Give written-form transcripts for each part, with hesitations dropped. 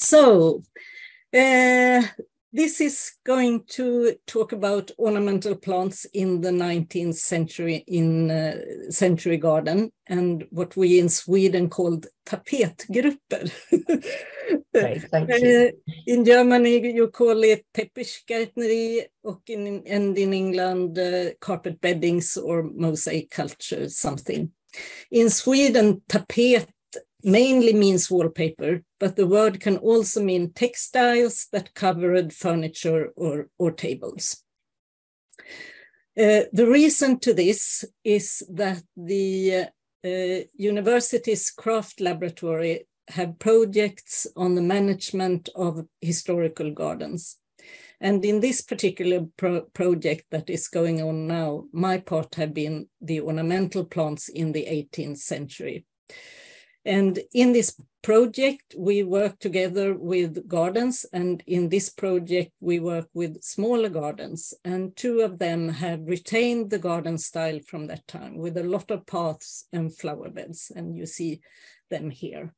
So, this is going to talk about ornamental plants in the 19th century in century garden and what we in Sweden called tapetgrupper. Okay, thank you. In Germany you call it Teppichgärtneri and in England carpet beddings or mosaic culture something. In Sweden, tapet mainly means wallpaper, but the word can also mean textiles that covered furniture or tables. The reason to this is that the university's craft laboratory have projects on the management of historical gardens. And in this particular project that is going on now, my part have been the ornamental plants in the 18th century. And in this project, we work together with gardens, and in this project, we work with smaller gardens, and two of them have retained the garden style from that time with a lot of paths and flower beds, and you see them here.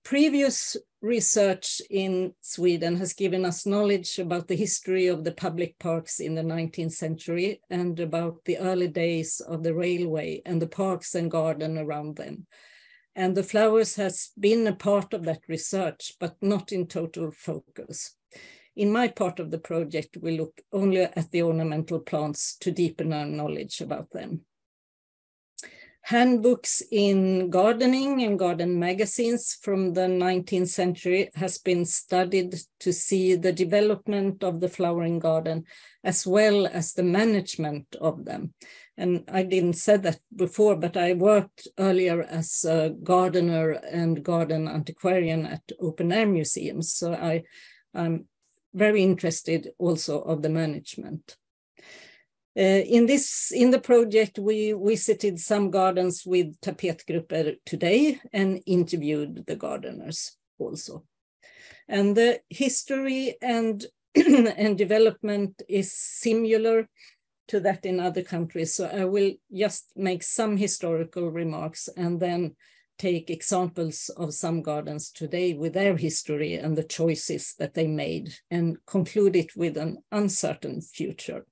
Previous research in Sweden has given us knowledge about the history of the public parks in the 19th century and about the early days of the railway and the parks and garden around them. And the flowers has been a part of that research, but not in total focus. In my part of the project, we look only at the ornamental plants to deepen our knowledge about them. Handbooks in gardening and garden magazines from the 19th century has been studied to see the development of the flowering garden as well as the management of them. And I didn't say that before, but I worked earlier as a gardener and garden antiquarian at open air museums. So I'm very interested also of the management. In the project, we visited some gardens with tapetgrupper today and interviewed the gardeners also. And the history and, and development is similar to that in other countries. So I will just make some historical remarks and then take examples of some gardens today with their history and the choices that they made and conclude it with an uncertain future.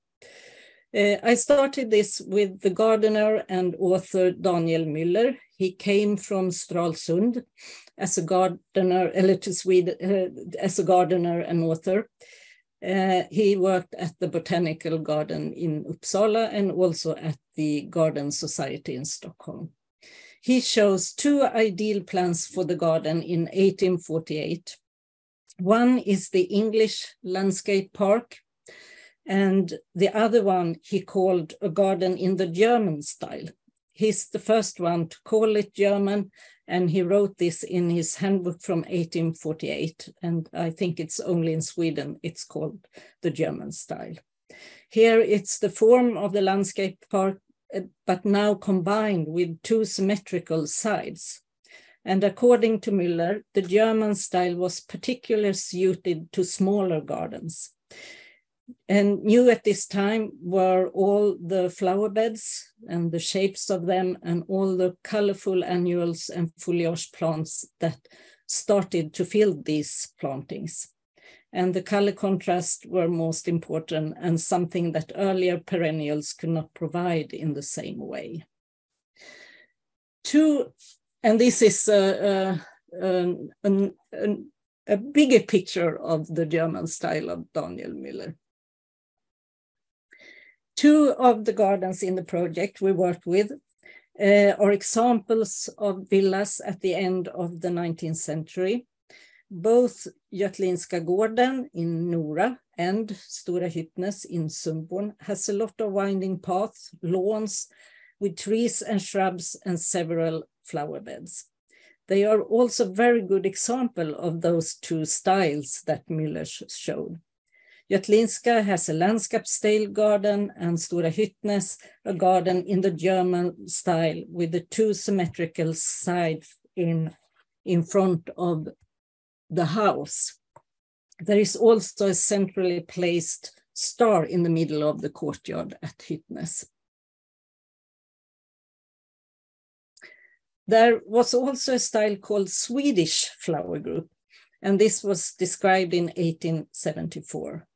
I started this with the gardener and author Daniel Müller. He came from Stralsund as a gardener, to Sweden, as a gardener and author. He worked at the Botanical Garden in Uppsala and also at the Garden Society in Stockholm. He chose two ideal plans for the garden in 1848. One is the English landscape park, and the other one he called a garden in the German style. He's the first one to call it German, and he wrote this in his handbook from 1848. And I think it's only in Sweden it's called the German style. Here it's the form of the landscape park, but now combined with two symmetrical sides. And according to Müller, the German style was particularly suited to smaller gardens. And new at this time were all the flower beds and the shapes of them and all the colorful annuals and foliage plants that started to fill these plantings. And the color contrast were most important and something that earlier perennials could not provide in the same way. And this is a bigger picture of the German style of Daniel Müller. Two of the gardens in the project we worked with are examples of villas at the end of the 19th century. Both Götlinska Gården in Nora and Stora Hyttnes in Sundborn has a lot of winding paths, lawns with trees and shrubs and several flower beds. They are also very good example of those two styles that Müller showed. Götlinska has a landscape-style garden and Stora Hyttnes a garden in the German style with the two symmetrical sides in front of the house. There is also a centrally placed star in the middle of the courtyard at Hyttnes. There was also a style called Swedish flower group, and this was described in 1874.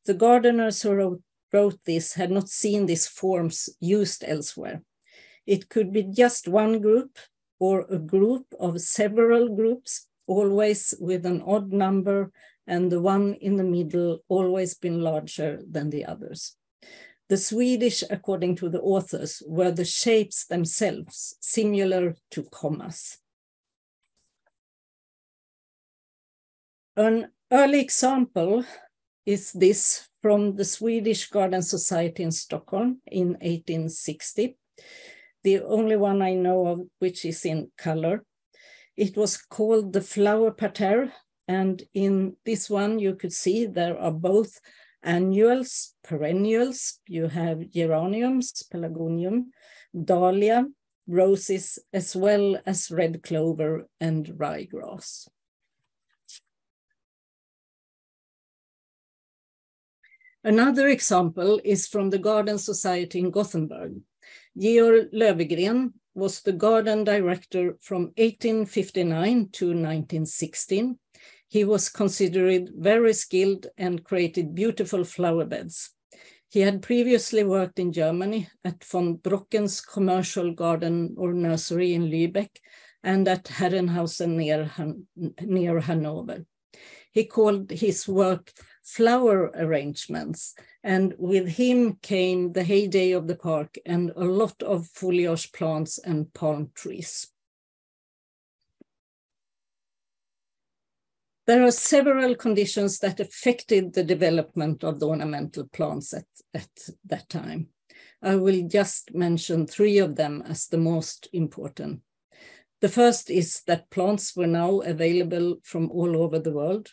The gardeners who wrote this had not seen these forms used elsewhere. It could be just one group or a group of several groups, always with an odd number, and the one in the middle always been larger than the others. The Swedish, according to the authors, were the shapes themselves, similar to commas. An early example is this from the Swedish Garden Society in Stockholm in 1860, the only one I know of which is in color. It was called the flower parterre, and in this one you could see there are both annuals, perennials, you have geraniums, pelargonium, dahlia, roses, as well as red clover and ryegrass. Another example is from the Garden Society in Gothenburg. Georg Löfgren was the garden director from 1859 to 1916. He was considered very skilled and created beautiful flower beds. He had previously worked in Germany at von Brocken's commercial garden or nursery in Lübeck and at Herrenhausen near Hanover. He called his work flower arrangements, and with him came the heyday of the park and a lot of foliage plants and palm trees. There are several conditions that affected the development of the ornamental plants at that time. I will just mention three of them as the most important. The first is that plants were now available from all over the world.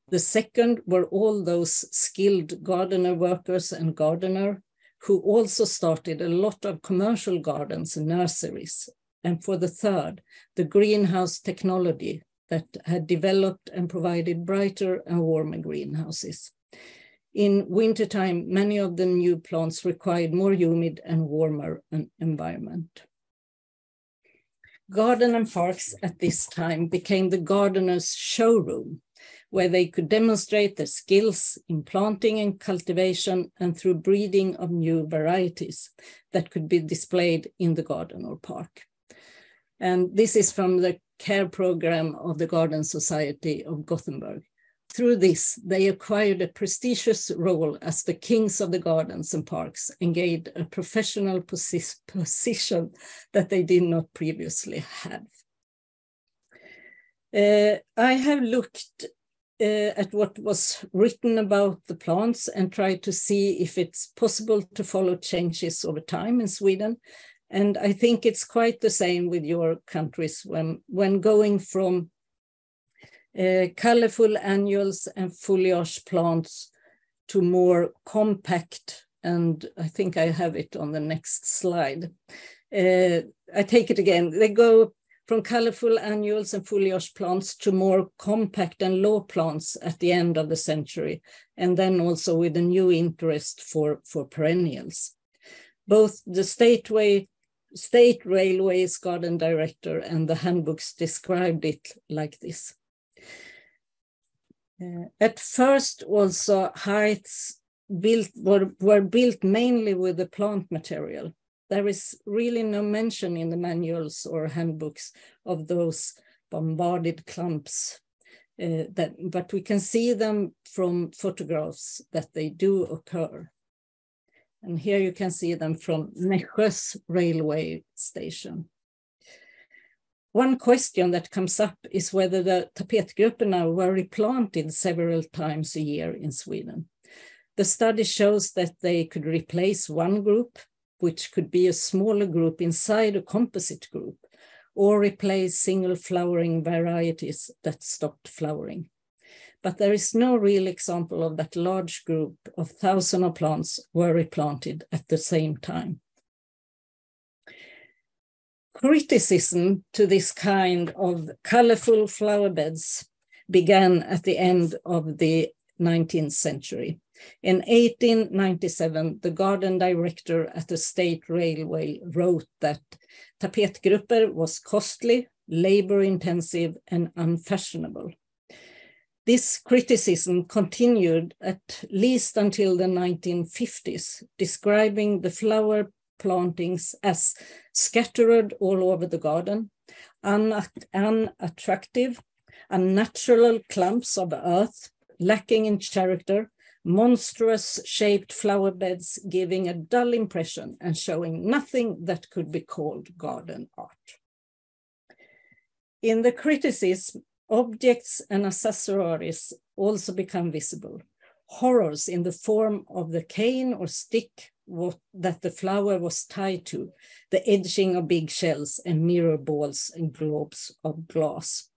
The second were all those skilled gardener workers and gardener who also started a lot of commercial gardens and nurseries. And for the third, the greenhouse technology that had developed and provided brighter and warmer greenhouses. In wintertime, many of the new plants required more humid and warmer environment. Garden and parks at this time became the gardener's showroom, where they could demonstrate their skills in planting and cultivation and through breeding of new varieties that could be displayed in the garden or park. And this is from the care program of the Garden Society of Gothenburg. Through this, they acquired a prestigious role as the kings of the gardens and parks and gained a professional position that they did not previously have. I have looked at what was written about the plants and tried to see if it's possible to follow changes over time in Sweden. And I think it's quite the same with your countries when going from colorful annuals and foliage plants to more compact, and I think I have it on the next slide. I take it again. They go from colorful annuals and foliage plants to more compact and low plants at the end of the century, and then also with a new interest for perennials. Both the State Railways Garden Director and the handbooks described it like this. At first, also heights were built mainly with the plant material. There is really no mention in the manuals or handbooks of those bombarded clumps, but we can see them from photographs that they do occur. And here you can see them from Nässjö's railway station. One question that comes up is whether the tapetgrupperna were replanted several times a year in Sweden. The study shows that they could replace one group, which could be a smaller group inside a composite group, or replace single flowering varieties that stopped flowering. But there is no real example of that large group of thousands of plants were replanted at the same time. Criticism to this kind of colorful flower beds began at the end of the 19th century. In 1897, the garden director at the State Railway wrote that tapetgrupper was costly, labor-intensive, and unfashionable. This criticism continued at least until the 1950s, describing the flower plantings as scattered all over the garden, unattractive, unnatural clumps of earth, lacking in character, monstrous shaped flower beds giving a dull impression and showing nothing that could be called garden art. In the criticism, objects and accessories also become visible. Horrors in the form of the cane or stick that the flower was tied to, the edging of big shells and mirror balls and globes of glass.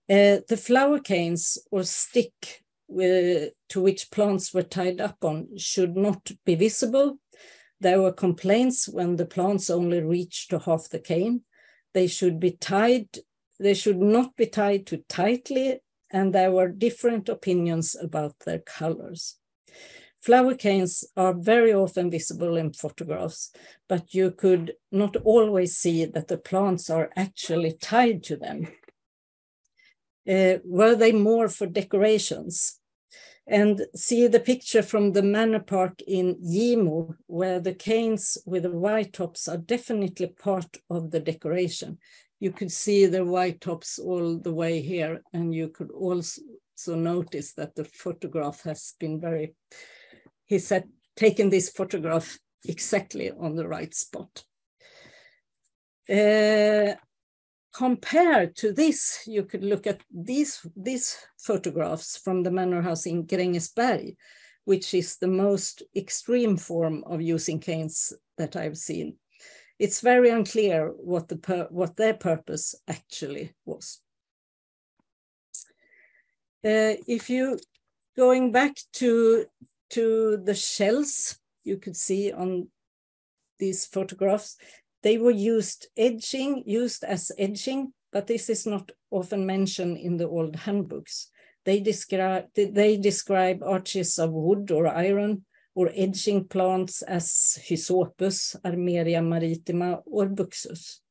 The flower canes or stick to which plants were tied up on should not be visible. There were complaints when the plants only reached to half the cane. They should not be tied too tightly, and there were different opinions about their colors. Flower canes are very often visible in photographs, but you could not always see that the plants are actually tied to them. Were they more for decorations? And see the picture from the Manor Park in Gimo, where the canes with the white tops are definitely part of the decoration. You could see the white tops all the way here, and you could also notice that the photograph has been he said, taken this photograph exactly on the right spot. Compared to this, you could look at these photographs from the manor house in Grängesberg, which is the most extreme form of using canes that I've seen. It's very unclear what their purpose actually was. If you going back to the shells, you could see on these photographs, they were used as edging, but this is not often mentioned in the old handbooks. They describe arches of wood or iron, or edging plants as Hysopus, Armeria maritima, or Buxus.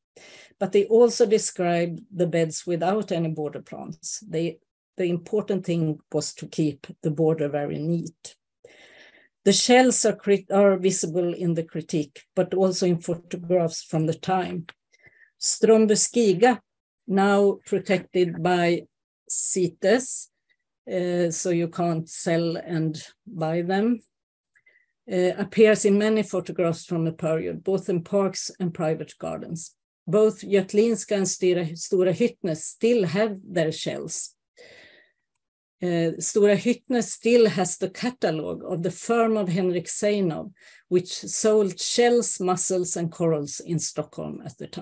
But they also describe the beds without any border plants. The important thing was to keep the border very neat. The shells are visible in the critique, but also in photographs from the time. Strombeskiga, now protected by CITES, so you can't sell and buy them, appears in many photographs from the period, both in parks and private gardens. Both Götlinska and Stora Hyttnes still have their shells. Stora Hyttnes still has the catalogue of the firm of Henrik Seinov, which sold shells, mussels, and corals in Stockholm at the time.